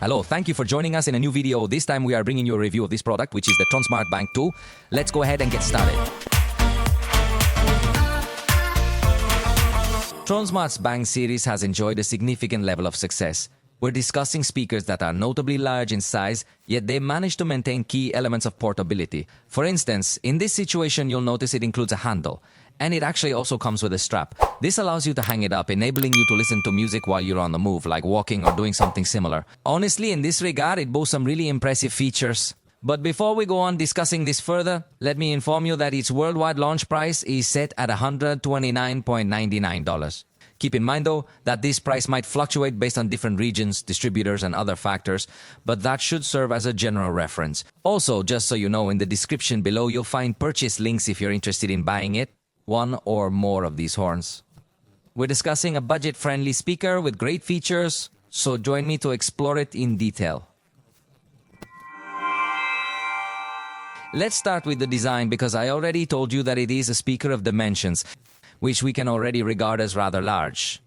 Hello, thank you for joining us in a new video. This time we are bringing you a review of this product, which is the Tronsmart Bang 2. Let's go ahead and get started. Tronsmart's Bang series has enjoyed a significant level of success. We're discussing speakers that are notably large in size, yet they manage to maintain key elements of portability. For instance, in this situation you'll notice it includes a handle, and it actually also comes with a strap. This allows you to hang it up, enabling you to listen to music while you're on the move, like walking or doing something similar. Honestly, in this regard, it boasts some really impressive features. But before we go on discussing this further, let me inform you that its worldwide launch price is set at $129.99. Keep in mind though, that this price might fluctuate based on different regions, distributors and other factors, but that should serve as a general reference. Also, just so you know, in the description below you'll find purchase links if you're interested in buying it, one or more of these horns. We're discussing a budget-friendly speaker with great features, so join me to explore it in detail. Let's start with the design because I already told you that it is a speaker of dimensions, which we can already regard as rather large.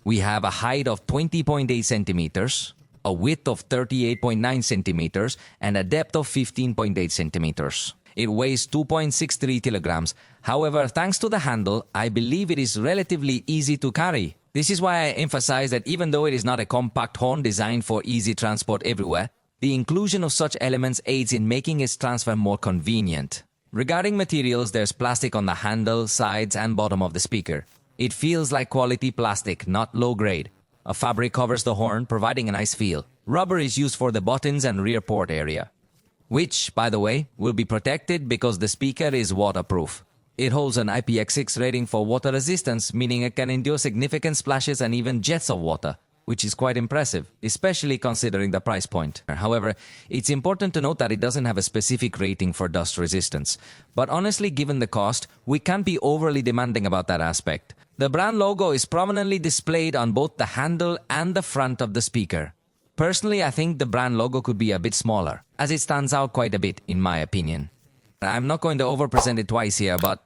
We have a height of 20.8 centimeters, a width of 38.9 centimeters, and a depth of 15.8 centimeters. It weighs 2.63 kilograms. However, thanks to the handle, I believe it is relatively easy to carry. This is why I emphasize that even though it is not a compact horn designed for easy transport everywhere, the inclusion of such elements aids in making its transfer more convenient. Regarding materials, there's plastic on the handle, sides, and bottom of the speaker. It feels like quality plastic, not low grade. A fabric covers the horn, providing a nice feel. Rubber is used for the buttons and rear port area, which, by the way, will be protected because the speaker is waterproof. It holds an IPX6 rating for water resistance, meaning it can endure significant splashes and even jets of water, which is quite impressive, especially considering the price point. However, it's important to note that it doesn't have a specific rating for dust resistance. But honestly, given the cost, we can't be overly demanding about that aspect. The brand logo is prominently displayed on both the handle and the front of the speaker. Personally, I think the brand logo could be a bit smaller, as it stands out quite a bit, in my opinion. I'm not going to overpresent it twice here, but,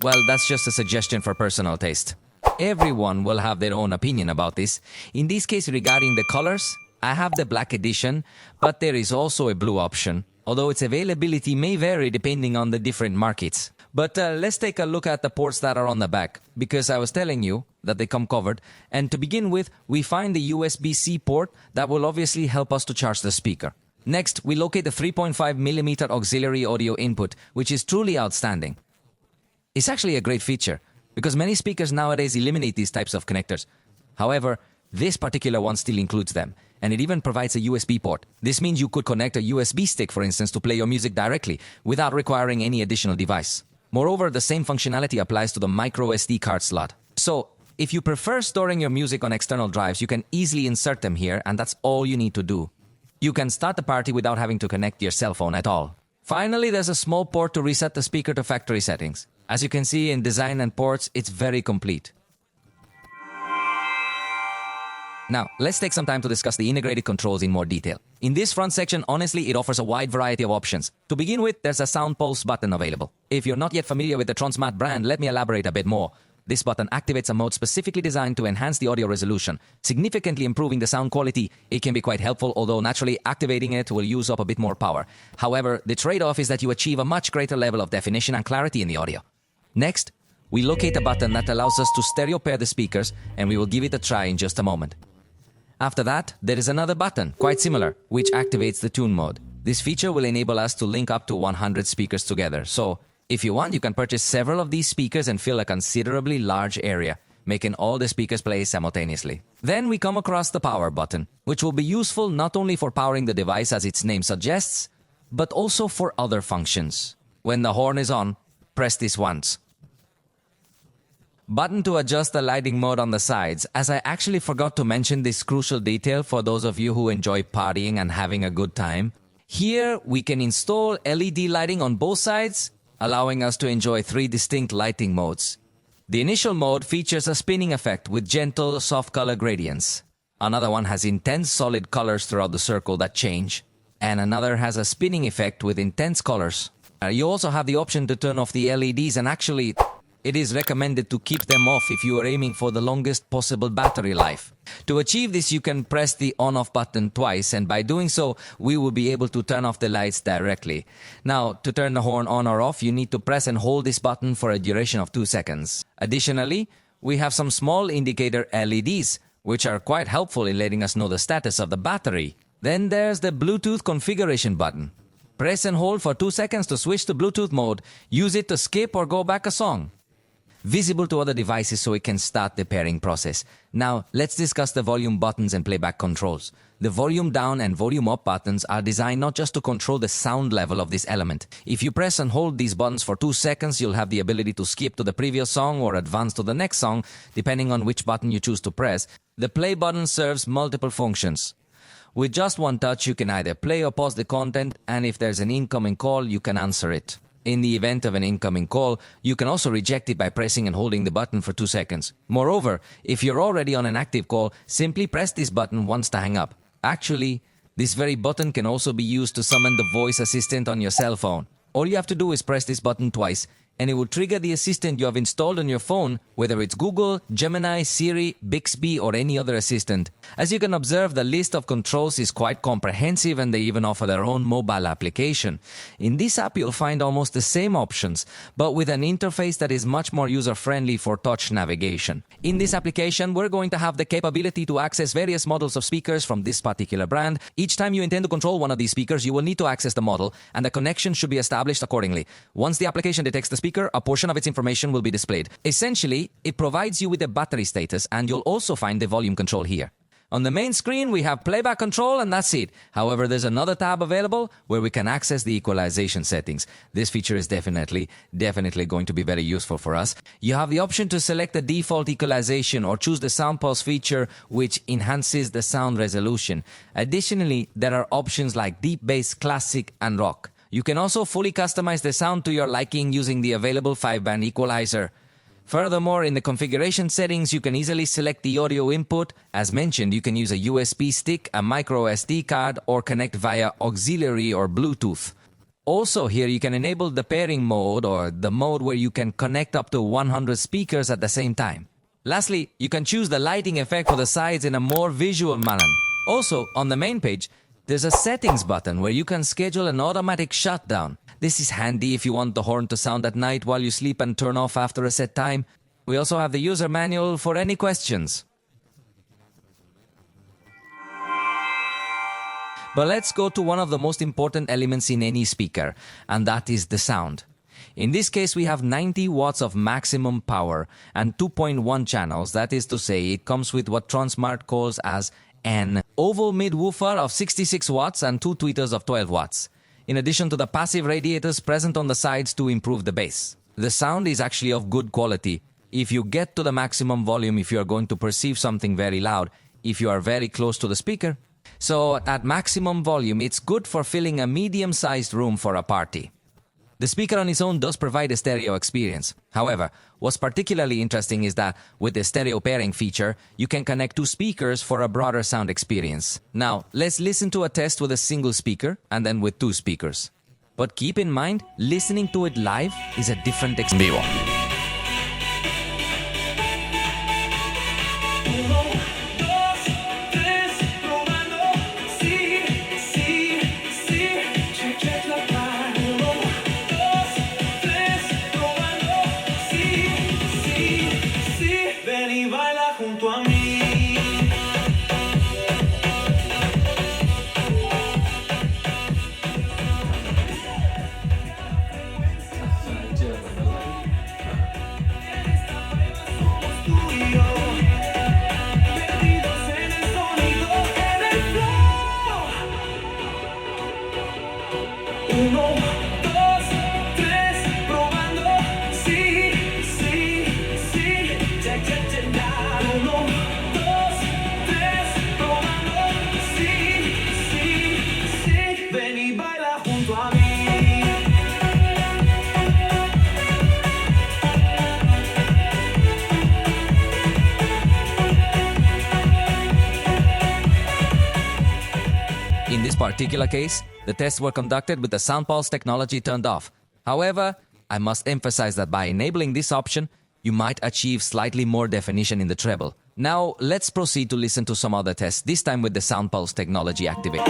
well, that's just a suggestion for personal taste. Everyone will have their own opinion about this. In this case, regarding the colors, I have the black edition, but there is also a blue option, although its availability may vary depending on the different markets. But let's take a look at the ports that are on the back, because I was telling you that they come covered. And to begin with, we find the USB-C port that will obviously help us to charge the speaker. Next, we locate the 3.5mm auxiliary audio input, which is truly outstanding. It's actually a great feature, because many speakers nowadays eliminate these types of connectors. However, this particular one still includes them, and it even provides a USB port. This means you could connect a USB stick, for instance, to play your music directly, without requiring any additional device. Moreover, the same functionality applies to the micro SD card slot. So, if you prefer storing your music on external drives, you can easily insert them here, and that's all you need to do. You can start the party without having to connect your cell phone at all. Finally, there's a small port to reset the speaker to factory settings. As you can see in design and ports, it's very complete. Now, let's take some time to discuss the integrated controls in more detail. In this front section, honestly, it offers a wide variety of options. To begin with, there's a sound pulse button available. If you're not yet familiar with the Tronsmart brand, let me elaborate a bit more. This button activates a mode specifically designed to enhance the audio resolution, significantly improving the sound quality. It can be quite helpful, although naturally activating it will use up a bit more power. However, the trade-off is that you achieve a much greater level of definition and clarity in the audio. Next, we locate a button that allows us to stereo pair the speakers, and we will give it a try in just a moment. After that, there is another button, quite similar, which activates the tune mode. This feature will enable us to link up to 100 speakers together. So, if you want, you can purchase several of these speakers and fill a considerably large area, making all the speakers play simultaneously. Then we come across the power button, which will be useful not only for powering the device as its name suggests, but also for other functions. When the horn is on, press this once. Button to adjust the lighting mode on the sides, as I actually forgot to mention this crucial detail for those of you who enjoy partying and having a good time. Here we can install LED lighting on both sides, allowing us to enjoy 3 distinct lighting modes. The initial mode features a spinning effect with gentle, soft color gradients. Another one has intense solid colors throughout the circle that change, and another has a spinning effect with intense colors. You also have the option to turn off the LEDs and actually it is recommended to keep them off if you are aiming for the longest possible battery life. To achieve this, you can press the on-off button twice, and by doing so, we will be able to turn off the lights directly. Now, to turn the horn on or off, you need to press and hold this button for a duration of 2 seconds. Additionally, we have some small indicator LEDs, which are quite helpful in letting us know the status of the battery. Then there's the Bluetooth configuration button. Press and hold for 2 seconds to switch to Bluetooth mode. Use it to skip or go back a song. Visible to other devices so it can start the pairing process. Now, let's discuss the volume buttons and playback controls. The volume down and volume up buttons are designed not just to control the sound level of this element. If you press and hold these buttons for 2 seconds, you'll have the ability to skip to the previous song or advance to the next song, depending on which button you choose to press. The play button serves multiple functions. With just one touch, you can either play or pause the content, and if there's an incoming call, you can answer it. In the event of an incoming call, you can also reject it by pressing and holding the button for 2 seconds. Moreover, if you're already on an active call, simply press this button once to hang up. Actually, this very button can also be used to summon the voice assistant on your cell phone. All you have to do is press this button twice, and it will trigger the assistant you have installed on your phone, whether it's Google, Gemini, Siri, Bixby, or any other assistant. As you can observe, the list of controls is quite comprehensive, and they even offer their own mobile application. In this app, you'll find almost the same options, but with an interface that is much more user-friendly for touch navigation. In this application, we're going to have the capability to access various models of speakers from this particular brand. Each time you intend to control one of these speakers, you will need to access the model, and the connection should be established accordingly. Once the application detects the speaker, a portion of its information will be displayed. Essentially, it provides you with the battery status, and you'll also find the volume control here. On the main screen, we have playback control, and that's it. However, there's another tab available where we can access the equalization settings. This feature is definitely going to be very useful for us. You have the option to select the default equalization or choose the sound pulse feature, which enhances the sound resolution. Additionally, there are options like deep bass, classic, and rock. You can also fully customize the sound to your liking using the available 5-band equalizer. Furthermore, in the configuration settings, you can easily select the audio input. As mentioned, you can use a USB stick, a micro SD card, or connect via auxiliary or Bluetooth. Also here, you can enable the pairing mode, or the mode where you can connect up to 100 speakers at the same time. Lastly, you can choose the lighting effect for the sides in a more visual manner. Also, on the main page, there's a settings button where you can schedule an automatic shutdown. This is handy if you want the horn to sound at night while you sleep and turn off after a set time. We also have the user manual for any questions. But let's go to one of the most important elements in any speaker, and that is the sound. In this case, we have 90 watts of maximum power and 2.1 channels. That is to say, it comes with what Tronsmart calls as an oval mid-woofer of 66 watts and 2 tweeters of 12 watts, in addition to the passive radiators present on the sides to improve the bass. The sound is actually of good quality. If you get to the maximum volume, if you are going to perceive something very loud, if you are very close to the speaker. So at maximum volume, it's good for filling a medium-sized room for a party. The speaker on its own does provide a stereo experience. However, what's particularly interesting is that with the stereo pairing feature, you can connect 2 speakers for a broader sound experience. Now, let's listen to a test with a single speaker and then with 2 speakers. But keep in mind, listening to it live is a different experience. In this particular case, the tests were conducted with the sound pulse technology turned off. However, I must emphasize that by enabling this option, you might achieve slightly more definition in the treble. Now, let's proceed to listen to some other tests, this time with the sound pulse technology activated.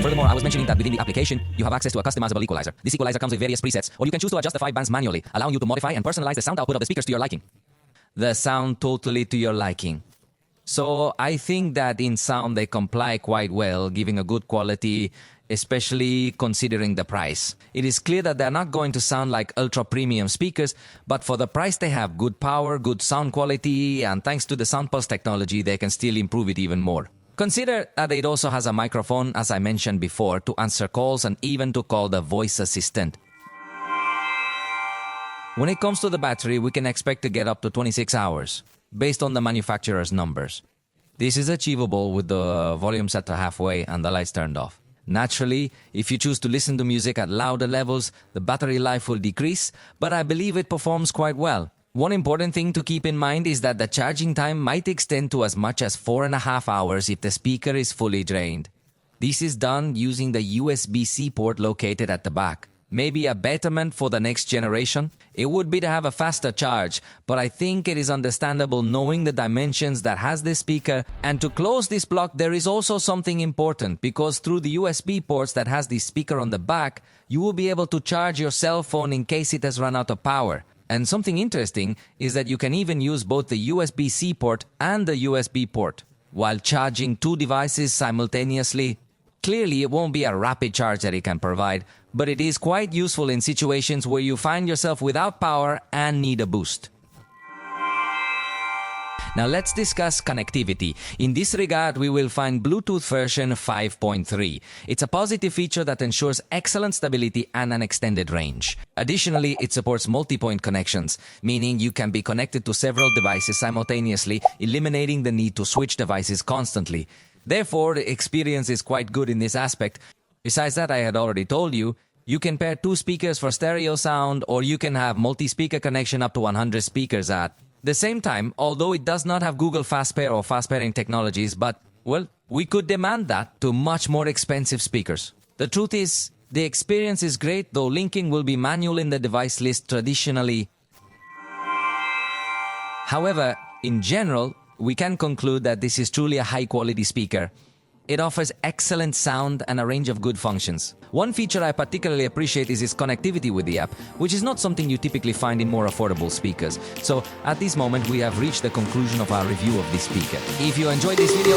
Furthermore, I was mentioning that within the application, you have access to a customizable equalizer. This equalizer comes with various presets, or you can choose to adjust the 5 bands manually, allowing you to modify and personalize the sound output of the speakers to your liking. The sound totally to your liking. So I think that in sound they comply quite well, giving a good quality, especially considering the price. It is clear that they're not going to sound like ultra premium speakers, but for the price they have good power, good sound quality, and thanks to the sound pulse technology, they can still improve it even more. Consider that it also has a microphone, as I mentioned before, to answer calls and even to call the voice assistant. When it comes to the battery, we can expect to get up to 26 hours, based on the manufacturer's numbers. This is achievable with the volume set to halfway and the lights turned off. Naturally, if you choose to listen to music at louder levels, the battery life will decrease, but I believe it performs quite well. One important thing to keep in mind is that the charging time might extend to as much as 4.5 hours if the speaker is fully drained. This is done using the USB-C port located at the back. Maybe a betterment for the next generation? It would be to have a faster charge, but I think it is understandable knowing the dimensions that has this speaker. And to close this block, there is also something important, because through the USB ports that has this speaker on the back, you will be able to charge your cell phone in case it has run out of power. And something interesting is that you can even use both the USB-C port and the USB port while charging two devices simultaneously. Clearly, it won't be a rapid charge that it can provide, but it is quite useful in situations where you find yourself without power and need a boost. Now let's discuss connectivity. In this regard, we will find Bluetooth version 5.3. It's a positive feature that ensures excellent stability and an extended range. Additionally, it supports multi-point connections, meaning you can be connected to several devices simultaneously, eliminating the need to switch devices constantly. Therefore, the experience is quite good in this aspect. Besides that, I had already told you, you can pair two speakers for stereo sound, or you can have multi-speaker connection up to 100 speakers at the same time, although it does not have Google Fast Pair or fast pairing technologies, but, well, we could demand that to much more expensive speakers. The truth is, the experience is great, though linking will be manual in the device list traditionally. However, in general, we can conclude that this is truly a high-quality speaker. It offers excellent sound and a range of good functions. One feature I particularly appreciate is its connectivity with the app, which is not something you typically find in more affordable speakers. So, at this moment, we have reached the conclusion of our review of this speaker. If you enjoyed this video,